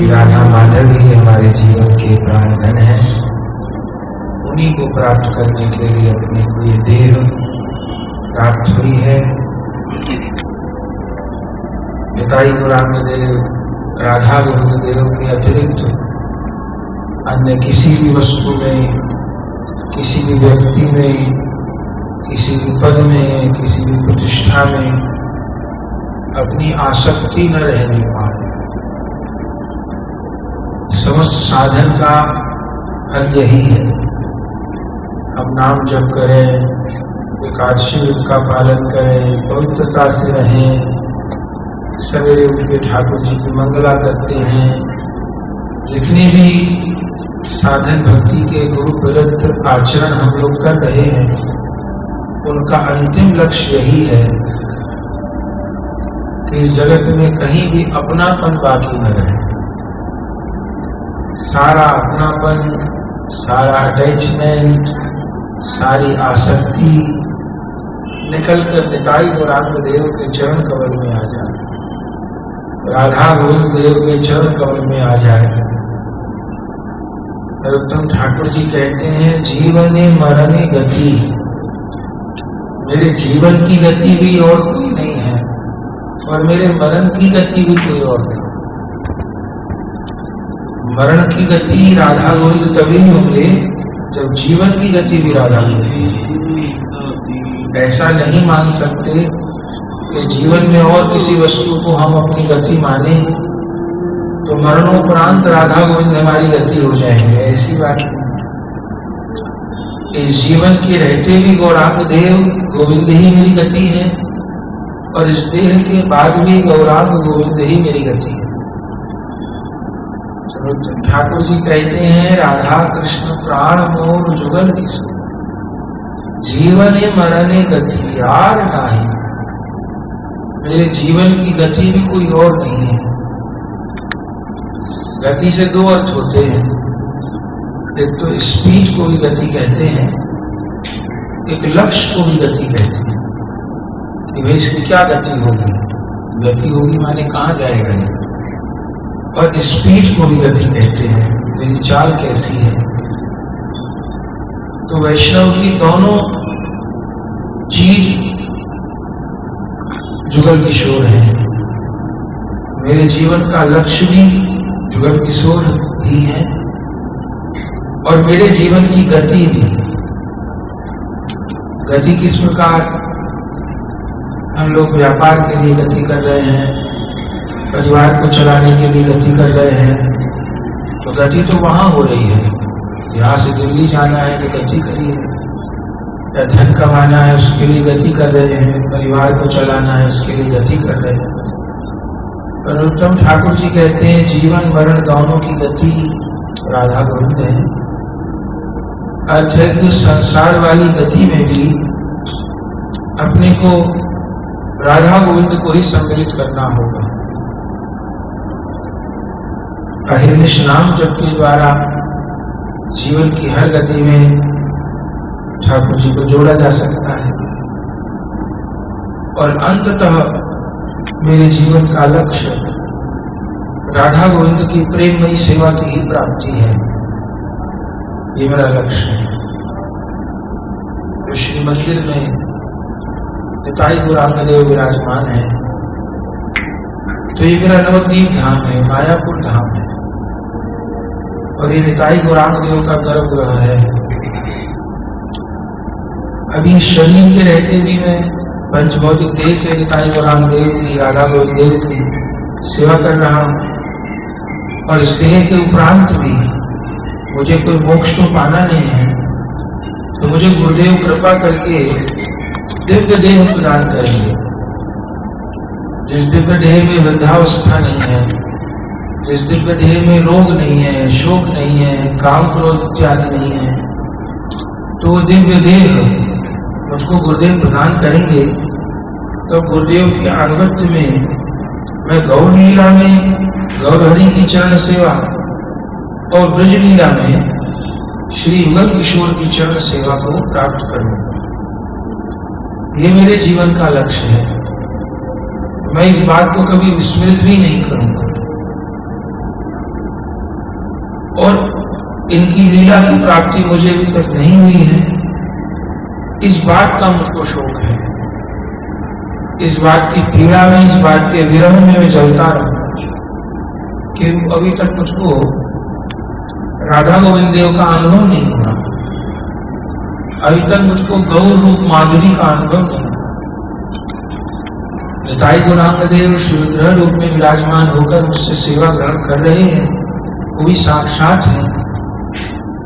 राधा माधव ही हमारे जीवन के प्राण धन है। उन्हीं को प्राप्त करने के लिए अपने को ये देह प्राप्त हुई है। निताई गौरांगदेव राधा गोविंद देव के अतिरिक्त अन्य किसी भी वस्तु में, किसी भी व्यक्ति में, किसी भी पद में, किसी भी प्रतिष्ठा में अपनी आसक्ति न रहने पाए। समस्त साधन का फल यही है। हम नाम जप करें, एकादशी व्रत का पालन करें, पवित्रता से रहें, सवेरे उठ के ठाकुर जी की मंगला करते हैं। जितने भी साधन भक्ति के गुरु प्रदत्त आचरण हम लोग कर रहे हैं, उनका अंतिम लक्ष्य यही है कि इस जगत में कहीं भी अपनापन बाकी न रहे। सारा अपनापन, सारा अटैचमेंट, सारी आसक्ति निकलकर निताई गौरांगदेव के चरण कमल में आ जाए, राधा गोविंद देव के चरण कमल में आ जाए। नरोत्तम ठाकुर जी कहते हैं, जीवने मरने गति, मेरे जीवन की गति भी और कोई नहीं है और मेरे मरण की गति भी कोई और नहीं। मरण की गति राधा गोविंद तभी होंगे जब जीवन की गति भी राधा गोविंद। ऐसा नहीं मान सकते कि जीवन में और किसी वस्तु को हम अपनी गति माने तो मरणोपरांत राधा गोविंद हमारी गति हो जाएंगे। ऐसी बात नहीं। इस जीवन के रहते भी गौरांग देव गोविंद ही मेरी गति है और इस देह के बाद भी गौरांग गोविंद ही मेरी गति है। ठाकुर जी कहते हैं, राधा कृष्ण प्राण मोर जुगल किसको, जीवन मरने गति यार नहीं। मेरे जीवन की गति भी कोई और नहीं है। गति से दो अर्थ होते हैं, एक तो स्पीच को भी गति कहते हैं, एक लक्ष्य को भी गति कहते हैं कि भाई इसकी क्या गति होगी। गति होगी माने कहाँ जाएगा ये। और स्पीड को भी गति कहते हैं, मेरी चाल कैसी है। तो वैष्णव की दोनों चीज जुगल किशोर है। मेरे जीवन का लक्ष्य भी जुगल किशोर ही है और मेरे जीवन की गति भी। गति किस प्रकार? हम लोग व्यापार के लिए गति कर रहे हैं, परिवार को चलाने के लिए गति कर रहे हैं, तो गति तो वहां हो रही है। यहाँ से दिल्ली जाना है तो गति करिए, या धन कमाना है उसके लिए गति कर रहे हैं, परिवार को चलाना है उसके लिए गति कर रहे हैं। पर उत्तम ठाकुर जी कहते हैं, जीवन मरण दोनों की गति राधा गोविंद है। अर्थ है कि संसार वाली गति में भी अपने को राधा गोविंद को ही सम्मिलित करना होगा। अहिर्निश नाम जप के द्वारा जीवन की हर गति में ठाकुर जी को जोड़ा जा सकता है और अंततः मेरे जीवन का लक्ष्य राधा गोविंद की प्रेममयी सेवा की ही प्राप्ति है। ये मेरा लक्ष्य है। तो श्री मंदिर में निताई गौरांगदेव विराजमान है, तो ये मेरा नवद्वीप धाम है, मायापुर धाम है और ये निताई गौरांगदेव का गर्भगृह है। अभी शरीर के रहते भी मैं पंचभौतिक देह से निताई गौरांगदेव की, राधा गोविंद की सेवा कर रहा हूँ और इस देह के उपरांत भी मुझे कोई मोक्ष तो पाना नहीं है, तो मुझे गुरुदेव कृपा करके दिव्य देह प्रदान करेंगे। जिस दिव्य देह में वृद्धावस्था नहीं है, जिस दिव्य देह में रोग नहीं है, शोक नहीं है, काम क्रोध इत्यादि नहीं है, तो दिव्य देह मुझको गुरुदेव प्रदान करेंगे। तो गुरुदेव के अनुगत्य में मैं गौर लीला में गौरहरि की चरण सेवा और ब्रज लीला में श्री युगल किशोर की चरण सेवा को प्राप्त करूंगा। ये मेरे जीवन का लक्ष्य है। मैं इस बात को कभी विस्मृत भी नहीं करूंगा। और इनकी लीला की प्राप्ति मुझे अभी तक नहीं हुई है, इस बात का मुझको शौक है। इस बात की पीड़ा में, इस बात के विरह में मैं जलता रहूं कि अभी तक मुझको राधा गोविंद देव का अनुभव नहीं हुआ, अभी तक मुझको गौर रूप माधुरी का अनुभव नहीं। निताई गौरांग देव श्रीविग्रह रूप में विराजमान होकर मुझसे सेवा ग्रहण कर रहे हैं, वो भी साक्षात है,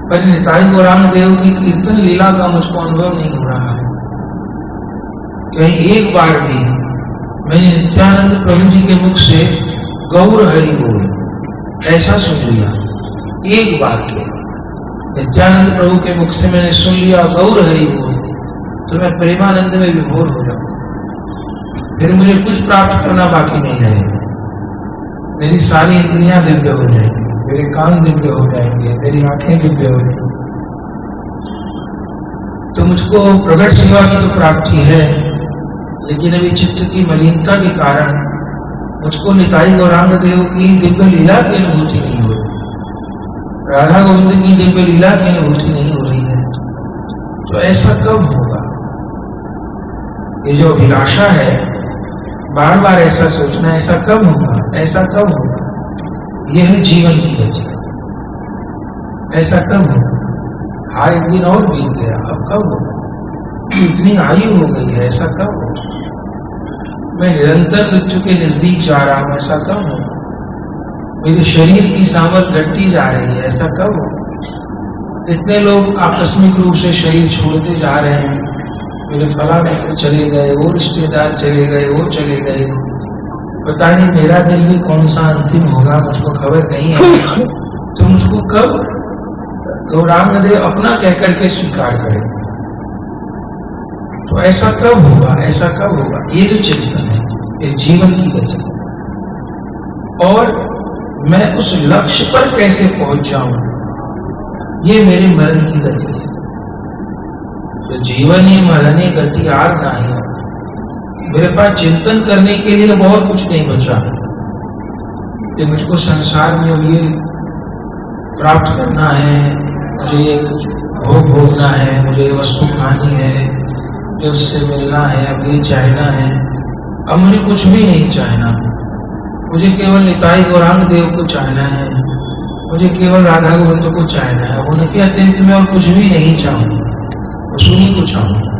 पर निताई गौरांग देव की कीर्तन लीला का मुझको अनुभव नहीं हो रहा है। कहीं एक बार भी मैंने नित्यानंद प्रभु जी के मुख से गौर हरि बोल ऐसा सुन लिया, एक बार के नित्यानंद प्रभु के मुख से मैंने सुन लिया गौर हरि बोल, तो मैं प्रेमानंद में विभोर हो जाऊं, फिर मुझे कुछ प्राप्त करना बाकी नहीं रहेगा। मेरी सारी इंद्रियां दिव्य हो जाएंगी, मेरे कान दिव्य हो जाएंगे, मेरी आंखें दिव्य हो जाएंगी। तो मुझको प्रगट सेवा की तो प्राप्ति है, लेकिन अभी चित्त की मलिनता के कारण मुझको निताई गौरांग देव की दिव्य लीला की अनुभूति नहीं हो रही, राधा गोविंद की दिव्य लीला की अनुभूति नहीं हो रही है। तो ऐसा कब होगा? ये जो अभिलाषा है, बार बार ऐसा सोचना, ऐसा कब होगा, ऐसा कब होगा, यह है जीवन की गति। ऐसा कब होगा? हाँ, एक दिन और बीत गया, अब कब होगा? इतनी आयु हो गई है, ऐसा कब होगा? मैं निरंतर मृत्यु के नजदीक जा रहा हूं, ऐसा कब होगा? मेरे शरीर की सामर्थ घटती जा रही है, ऐसा कब होगा? इतने लोग आकस्मिक रूप से शरीर छोड़ते जा रहे हैं, मेरे फला मित्र चले गए, वो रिश्तेदार चले गए, वो चले गए, पता नहीं मेरा दिल भी कौन सा अंतिम होगा, मुझको खबर नहीं है। तो मुझको कब गौरांग देव अपना कहकर के स्वीकार करें? तो ऐसा कब होगा, ऐसा कब होगा? ये जो चिंतन है, ये जीवन की गति। और मैं उस लक्ष्य पर कैसे पहुंच जाऊं, ये मेरे मरण की गति है। तो जीवन ही मरण गति आर नहीं। मेरे पास चिंतन करने के लिए बहुत कुछ नहीं बचा कि मुझको संसार में ये प्राप्त करना है, मुझे ये भोग भोगना है, मुझे वस्तु खानी है, मुझे उससे मिलना है, अब ये चाहना है। अब मुझे कुछ भी नहीं चाहना, मुझे केवल निताई गौरांग देव को चाहना है, मुझे केवल राधा गोविंद को चाहना है। उनके अतिरिक्त मैं और कुछ भी नहीं चाहूंगा, उसी को चाहूंगा।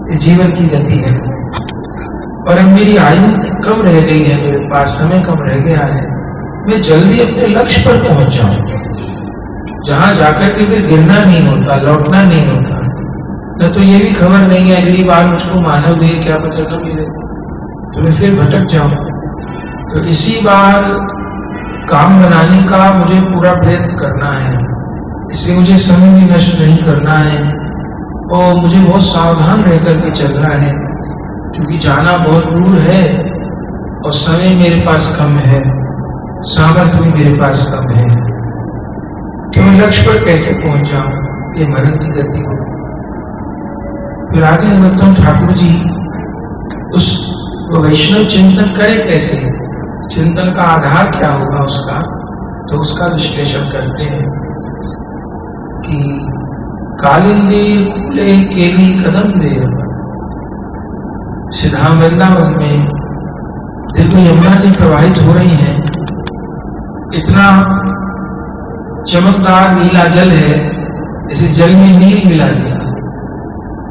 ये जीवन की गति है। और अब मेरी आयु कम रह गई है, मेरे पास समय कम रह गया है, मैं जल्दी अपने लक्ष्य पर पहुंच जाऊं, जहां जाकर के फिर गिरना नहीं होता, लौटना नहीं होता। न तो ये भी खबर नहीं है अगली बार मुझको मानव देह क्या पता न मिले, तो मैं फिर भटक जाऊं। तो इसी बार काम बनाने का मुझे पूरा प्रयत्न करना है, इसलिए मुझे समय भी नष्ट नहीं करना है और मुझे बहुत सावधान रह करके चलना है, क्योंकि जाना बहुत दूर है और समय मेरे पास कम है, सामर्थ्य भी मेरे पास कम है। तो मैं लक्ष्य पर कैसे पहुंच जाऊं, ये मरण की गति हो। फिर आगे नरोत्तम ठाकुर जी उस वैष्णव चिंतन करे कैसे, चिंतन का आधार क्या होगा उसका, तो उसका विश्लेषण करते हैं कि कालिंदी फूले केली कदम देव, सिद्धाम वृंदावन में दिव्य यमुना जी प्रवाहित हो रही हैं, इतना चमकदार नीला जल है जैसे जल में नील मिला दिया,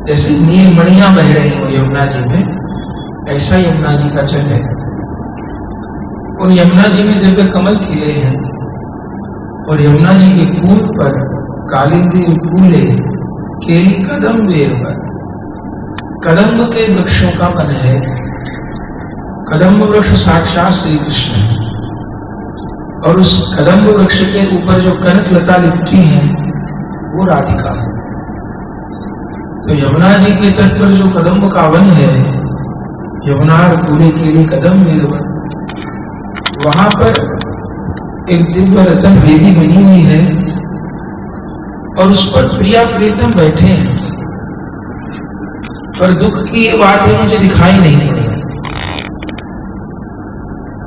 जैसे नील मणियां बह रही हो यमुना जी में, ऐसा यमुना जी का जल है। और यमुना जी में दिव्य कमल खिले हैं और यमुना जी के कूल पर कालिंदी फूले केली कदम देव पर, कदम्ब के वृक्षों का वन है। कदम्ब वृक्ष साक्षात श्री कृष्ण है और उस कदम्ब वृक्ष के ऊपर जो कनक लता लिपटी है वो राधिका है। तो यमुना जी के तट पर जो कदम्ब का वन है, यमुनार पूरे केली कदम वन, वहां पर एक दिव्य रतन वेदी बनी हुई है और उस पर प्रिया प्रीतम बैठे हैं। पर दुख की ये बात है, मुझे दिखाई नहीं पड़ी।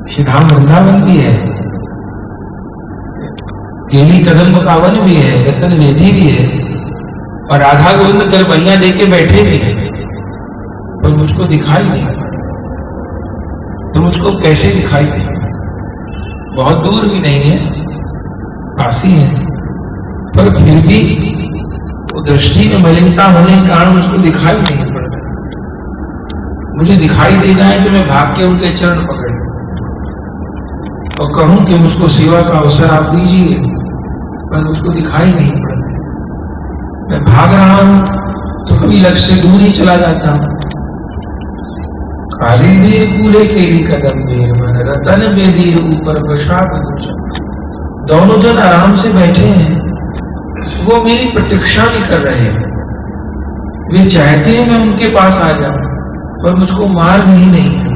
श्रीधाम वृंदावन भी है, केली कदम कावन भी है, रतन वेदी भी है, और राधा गोविंद कर भैया देके बैठे भी है, पर मुझको दिखाई नहीं। तो मुझको कैसे दिखाई दे? बहुत दूर भी नहीं है, पास ही है, पर फिर भी वो दृष्टि में मलिनता होने के कारण मुझको दिखाई नहीं पड़ता। मुझे दिखाई देना है तो मैं भाग के उनके चरण पकड़ और कहूं कि मुझको सेवा का अवसर आप दीजिए, पर मुझको दिखाई नहीं पड़ता। मैं भाग रहा हूं तो कभी लक्ष्य से दूर ही चला जाता हूं। काली दे कूले केली कदम देर मन रतन बेदीर ऊपर प्रसाद। दोनों जन आराम से बैठे हैं, वो मेरी प्रतीक्षा भी कर रहे हैं। वे चाहते हैं मैं उनके पास आ जाऊं, पर मुझको मार्ग ही नहीं है।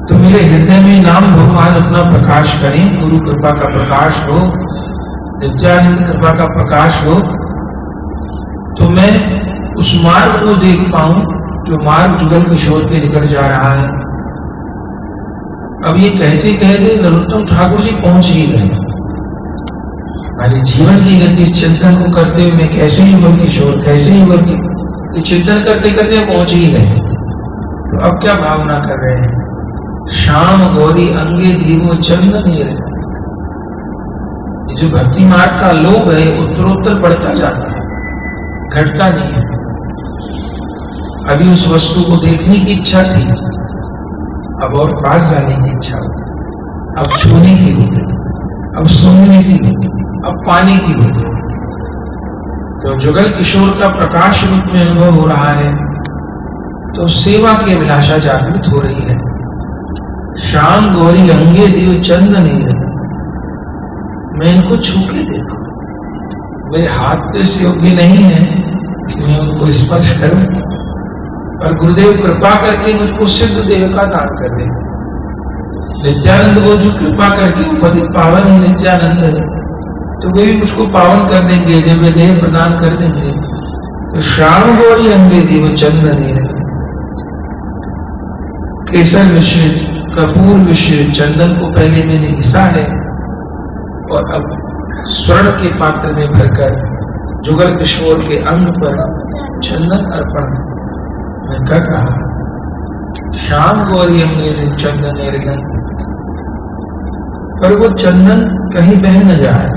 तो मेरे हृदय में नाम भगवान अपना प्रकाश करें, गुरु कृपा का प्रकाश हो, नित्यानंद कृपा का प्रकाश हो, तो मैं उस मार्ग को देख पाऊं जो मार्ग जुगल किशोर के निकट जा रहा है। अब ये कहते कहते नरोत्तम ठाकुर जी पहुंच ही गए। हमारे जीवन की गति चिंतन को करते हुए मैं कैसे युगल किशोर, कैसे युगल की चिंतन करते करते पहुंच ही गए। तो अब क्या भावना कर रहे हैं? श्याम गौरी अंगे दीवो चंदन। ये जो भक्ति मार्ग का लोभ है उत्तरोत्तर बढ़ता जाता है, घटता नहीं है। अभी उस वस्तु को देखने की इच्छा थी, अब और पास जाने की इच्छा होती, अब छूने की होती, अब सुनने की होती, अब पानी की होती। तो जुगल किशोर का प्रकाश रूप में अनुभव हो रहा है, तो सेवा की अभिलाषा जागृत हो रही है। श्याम गौरी अंगे दियो चंदन। मैं इनको छू के देखूं, मेरे हाथ तो इस योग्य नहीं है कि मैं उनको स्पर्श करूं, पर गुरुदेव कृपा करके मुझको सिद्ध देह का दान कर दे। नित्यानंद वो जो कृपा करके पतित पावन है नित्यानंद, तो वे भी मुझको पावन कर देंगे, दिव्य देह प्रदान कर देंगे। तो श्याम गौरी अंगे दियो चंदन। केसर मिश्रित, कपूर मिश्रित चंदन को पहले मैंने घिसा है, और अब स्वर्ण के पात्र में भरकर जुगल किशोर के अंग पर चंदन अर्पण मैं कर रहा। श्याम गौरी अंगे चंदन निर्गन, पर वो चंदन कहीं बह न जाए,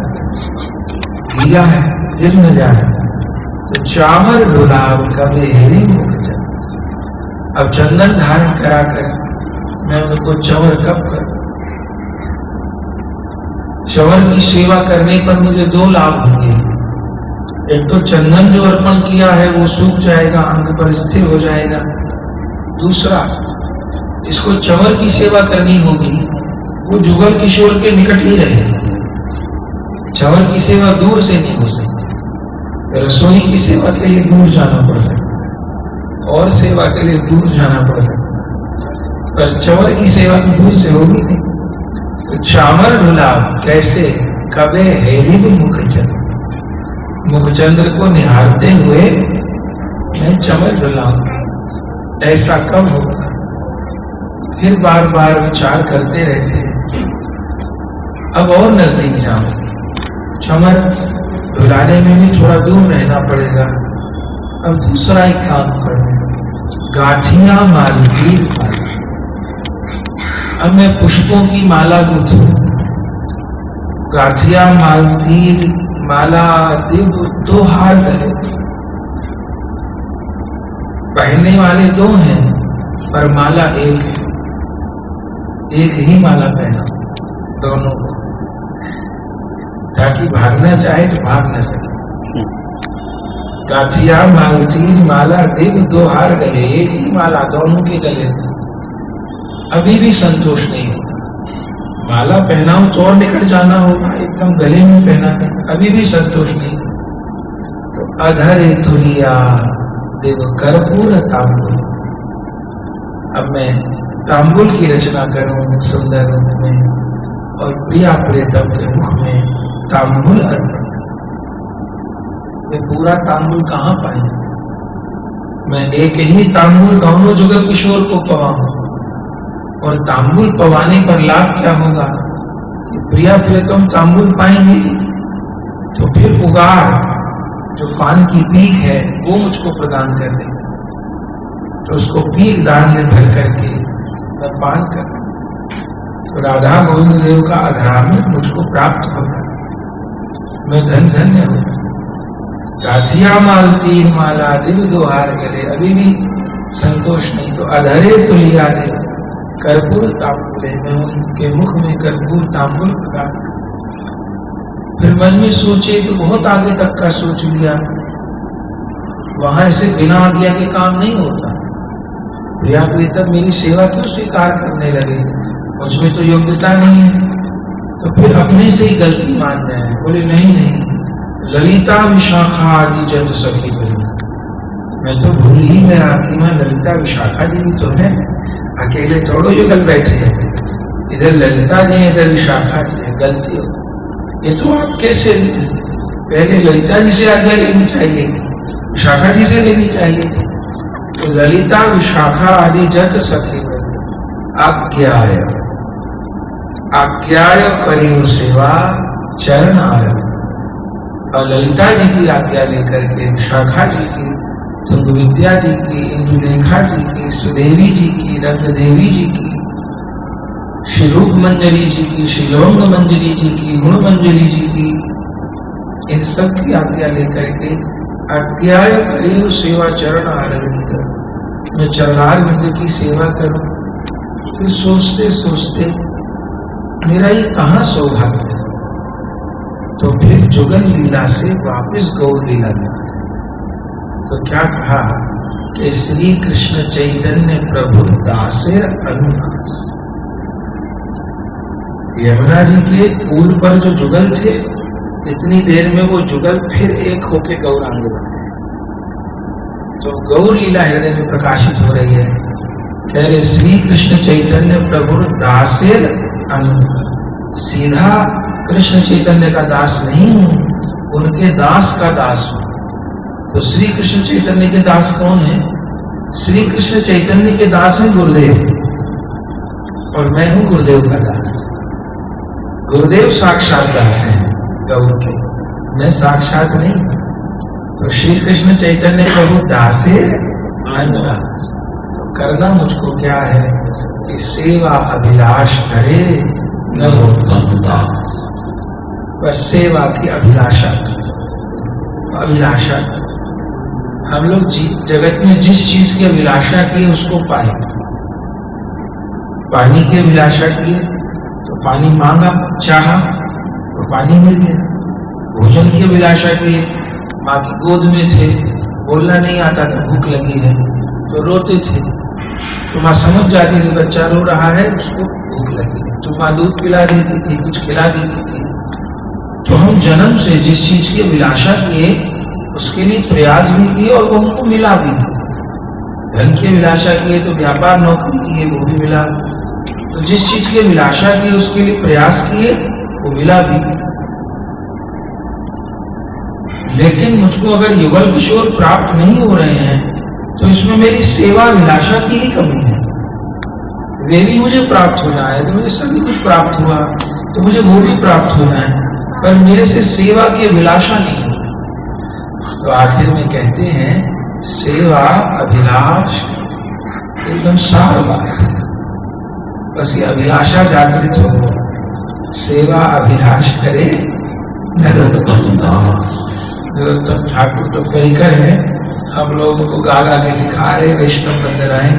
गीला है, गिर न जाए। तो चामर गुलाब कभी हेरी मुख चंदन। अब चंदन धारण कराकर मैं उनको चंवर कब करूं? चंवर की सेवा करने पर मुझे दो लाभ होंगे। एक तो चंदन जो अर्पण किया है वो सूख जाएगा, अंग पर स्थिर हो जाएगा। दूसरा, इसको चंवर की सेवा करनी होगी, वो जुगल किशोर के निकट ही रहे। चंवर की सेवा दूर से नहीं हो सकती, रसोई की सेवा के लिए दूर जाना पड़ सकता, और सेवा के लिए दूर जाना पड़ सकता, पर चंवर की सेवा तो दूर से होगी नहीं। तो चामर गुलाब कैसे कबे हेरी भी मुखचंद्र, मुखचंद्र को निहारते हुए मैं चमर डुलाऊं, ऐसा कब होगा? फिर बार बार विचार करते रहते, अब और नजदीक जाऊं। चमर डुलाने में भी थोड़ा दूर रहना पड़ेगा। अब दूसरा एक काम करूं, गाठिया मालती। अब मैं पुष्पों की माला गूंथूं। गाठिया मालती माला दिव दो हार गए, पहनने वाले दो हैं पर माला एक है। एक ही माला पहना दोनों को, ताकि भागना चाहे तो भाग न सके। गाठिया मालती माला दिव दो हार गले, एक ही माला दोनों के गले। अभी भी संतोष नहीं होता, माला पहनाऊं तो और निकट जाना होगा, एकदम गले में पहना है, अभी भी संतोष नहीं। तो अधरे तुलिया देव कर्पूर तांबुल। अब मैं तांबुल की रचना करूं सुंदर रूप में, और प्रिया प्रियतम के मुख में तांबुल अर्पण करूं। मैं पूरा तांबुल कहां पाए? मैं एक ही तांबुल दोनों जुगल किशोर को पवाऊं, और तांबुल पवाने पर लाभ क्या होगा कि प्रिया प्रियतम तांबुल पाएंगे तो फिर उगार जो पान की पीक है वो मुझको प्रदान कर दे, तो उसको पीक दान में भर करके मैं पान कर, तो राधा गोविंद देव का अधरामृत मुझको प्राप्त होगा, मैं धन धन्य हूँ। राधिया माल तीन माला दिल दोहार गले, अभी भी संतोष नहीं तो अधरे तुलिया दे कर्पूर तांबुले, मैं उनके मुख में कर्पूर तांबुल प्रदान कर। फिर मन में सोचे तो बहुत आगे तक का सोच लिया, वहां से बिना आज्ञा के काम नहीं होता। प्रिया प्रीतम मेरी सेवा क्यों स्वीकार करने लगे, मुझमें तो योग्यता नहीं है। तो फिर अपने से ही गलती मान रहे हैं, बोले नहीं नहीं, ललिता विशाखा आदि जब सखी बनी, मैं तो भूल ही गया कि मैं ललिता विशाखा जी भी तो है, अकेले थोड़ो युगल बैठे हैं, इधर ललिता जी है इधर विशाखा जी है, गलती हो। ये तो आप कैसे, पहले ललिता जी से आज्ञा लेनी चाहिए, विशाखा जी से लेनी चाहिए थी। तो ललिता विशाखा आदि जत सखी आज्ञाय आज्ञाय करियो सेवा चरण आय, और ललिता जी की आज्ञा लेकर के विशाखा जी की, तुंग विद्या जी की, इंदुलेखा जी की, सुदेवी जी की, रत्न देवी जी की, श्री रूप मंजरी जी की, श्री लवंग मंजरी जी की, गुण मंजरी जी की, इन सब की आज्ञा लेकर के आज्ञाय करियो सेवा चरण आरविंद, मैं चरणारविंद की सेवा करूं। फिर सोचते सोचते मेरा ये कहाँ सौभाग्य है, तो फिर जुगल लीला से वापस गौर लीला में, तो क्या कहा कि श्री कृष्ण चैतन्य प्रभु दासेर अनुदास, यमुना जी के पुल पर जो जुगल थे, इतनी देर में वो जुगल फिर एक होके गौरांग बन गए। तो गौर लीला हृदय में प्रकाशित हो रही है, कह रहे श्री कृष्ण चैतन्य प्रभु दासेर अनुदास, सीधा कृष्ण चैतन्य का दास नहीं हूं, उनके दास का दास हूं। तो श्री कृष्ण चैतन्य के दास कौन है? श्री कृष्ण चैतन्य के दास है गुरुदेव, और मैं हूं गुरुदेव का दास। गुरुदेव साक्षात दास है गौर के, मैं साक्षात नहीं। तो श्री कृष्ण चैतन्य प्रभु दासे अनुदास, तो करना मुझको क्या है कि सेवा अभिलाष करे नरोत्तम दास, बस सेवा की अभिलाषा। अभिलाषा हम लोग जगत में जिस चीज की अभिलाषा की उसको पाए। पानी की अभिलाषा की तो पानी मांगा, चाहा तो पानी मिल गया। भोजन की अभिलाषा की, माँ की गोद में थे, बोलना नहीं आता था, भूख लगी है तो रोते थे, तो माँ समझ जाती थी बच्चा रो रहा है, उसको भूख लगी है, तो माँ दूध पिला देती थी, कुछ खिला देती थी। तो हम जन्म से जिस चीज की अभिलाषा किए उसके लिए प्रयास भी किए और वो हमको मिला भी। धन की अभिलाषा किए तो व्यापार नौकरी किए, वो भी मिला। तो जिस चीज की अभिलाषा की उसके लिए प्रयास किए वो मिला भी। लेकिन मुझको अगर युगल किशोर प्राप्त नहीं हो रहे हैं तो इसमें मेरी सेवा अभिलाषा की ही कमी है। वे भी मुझे प्राप्त हो जाए तो मुझे सभी कुछ प्राप्त हुआ, तो मुझे वो भी प्राप्त हो जाए, पर मेरे से सेवा की अभिलाषा नहीं। तो आखिर में कहते हैं सेवा अभिलाष एकदम सार बात है, बस ये अभिलाषा जागृत हो, सेवा अभिलाष करे नरोत्तम दास। नरोत्तम ठाकुर तो परिकर है, हम लोगों को गा गा के सिखा रहे वैष्णव बंदराएं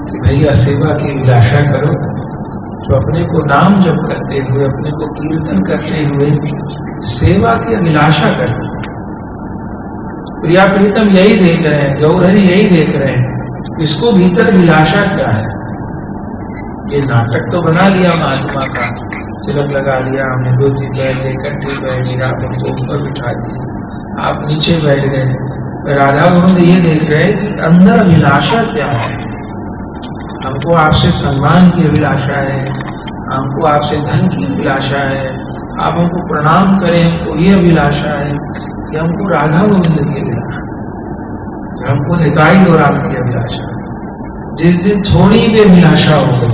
कि भैया सेवा की अभिलाषा करो। तो अपने को नाम जप करते हुए, अपने को कीर्तन करते हुए सेवा की अभिलाषा करो। प्रिया प्रीतम यही देख रहे हैं, गौरहरि यही देख रहे हैं, इसको भीतर अभिलाषा क्या है। ये नाटक तो बना लिया महात्मा का, तिलक लगा लिया हमने, दो तीन बैठ गए, कंठी बैठ गया, आप हमको ऊपर बिठा दिए, आप नीचे बैठ गए। राधा गोविंद ये देख रहे हैं कि अंदर अभिलाषा क्या है। हमको आपसे सम्मान की अभिलाषा है, हमको आपसे धन की अभिलाषा है, आप हमको प्रणाम करें हमको ये अभिलाषा है कि हमको राधा गोविंद की अभिलाषा, हमको निताई और आपकी अभिलाषा। जिस दिन थोड़ी भी अभिलाषा हो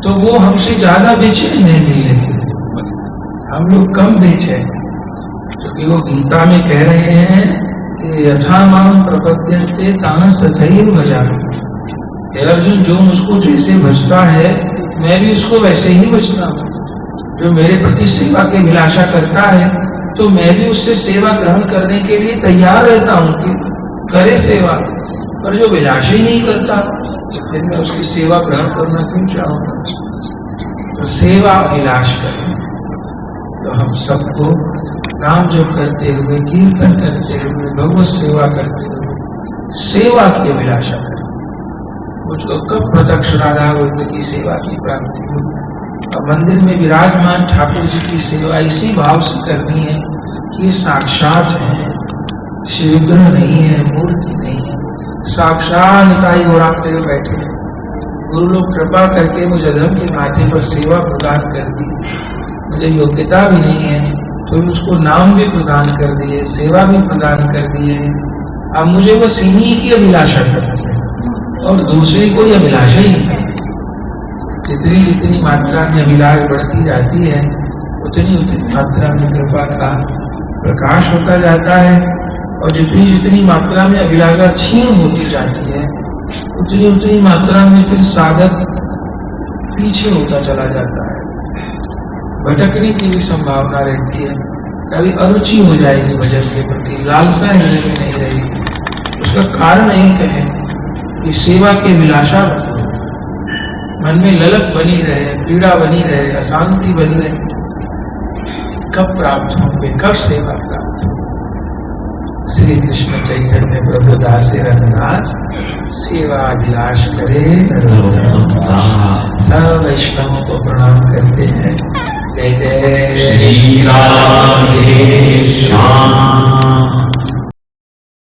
तो वो हमसे ज्यादा बेचैन नहीं मिलने की, हम लोग कम बेचे, क्योंकि वो गीता में कह रहे हैं कि यथा माम प्रपद्यन्ते तां तथैव भजामि। अर्जुन, जो मुझको जैसे भजता है मैं भी उसको वैसे ही भजता हूँ। जो मेरे प्रति सेवा की अभिलाषा करता है तो मैं भी उससे सेवा ग्रहण करने के लिए तैयार रहता हूँ कि करे सेवा। पर जो अभिलाषा ही नहीं करता तो फिर मैं उसकी सेवा ग्रहण करना क्यों चाहूंगा। तो सेवा अभिलाष करें तो हम सबको नाम जो करते हुए, कीर्तन करते हुए, भगवत सेवा करते हुए सेवा की अभिलाषा करें। मुझको कब प्रत्यक्ष राधा गोविंद की सेवा की प्राप्ति हो। और मंदिर में विराजमान ठाकुर जी की सेवा इसी भाव से करनी है कि ये साक्षात है, शिवग्रह नहीं है, मूर्ति नहीं है, साक्षात निताई गौरांग में बैठे हैं। गुरु लोग कृपा करके मुझे अधम के माथे पर सेवा प्रदान कर दी। मुझे योग्यता भी नहीं है तो मुझको नाम भी प्रदान कर दिए, सेवा भी प्रदान कर दिए। अब मुझे बस इन्हीं की अभिलाषा करनी है और दूसरी कोई अभिलाषा ही नहीं। जितनी जितनी मात्रा में अभिलाष बढ़ती जाती है उतनी उतनी मात्रा में कृपा का प्रकाश होता जाता है, और जितनी जितनी मात्रा में अभिलाषा क्षीण होती जाती है उतनी उतनी मात्रा में फिर साधक पीछे होता चला जाता है, भटकने की भी संभावना रहती है। कभी अरुचि हो जाएगी भजन के प्रति, लालसा हृदय में नहीं रहेगी। उसका कारण एक है कि सेवा की अभिलाषा मन में ललक बनी रहे, पीड़ा बनी रहे, अशांति बनी रहे। कब प्राप्त होंगे, कब सेवा प्राप्त होगी। श्री कृष्ण चैतन्य प्रभु दास रघुनाथ सेवा अभिलाष करे। सब वैष्णवों को प्रणाम करते हैं। जय जय श्री राम।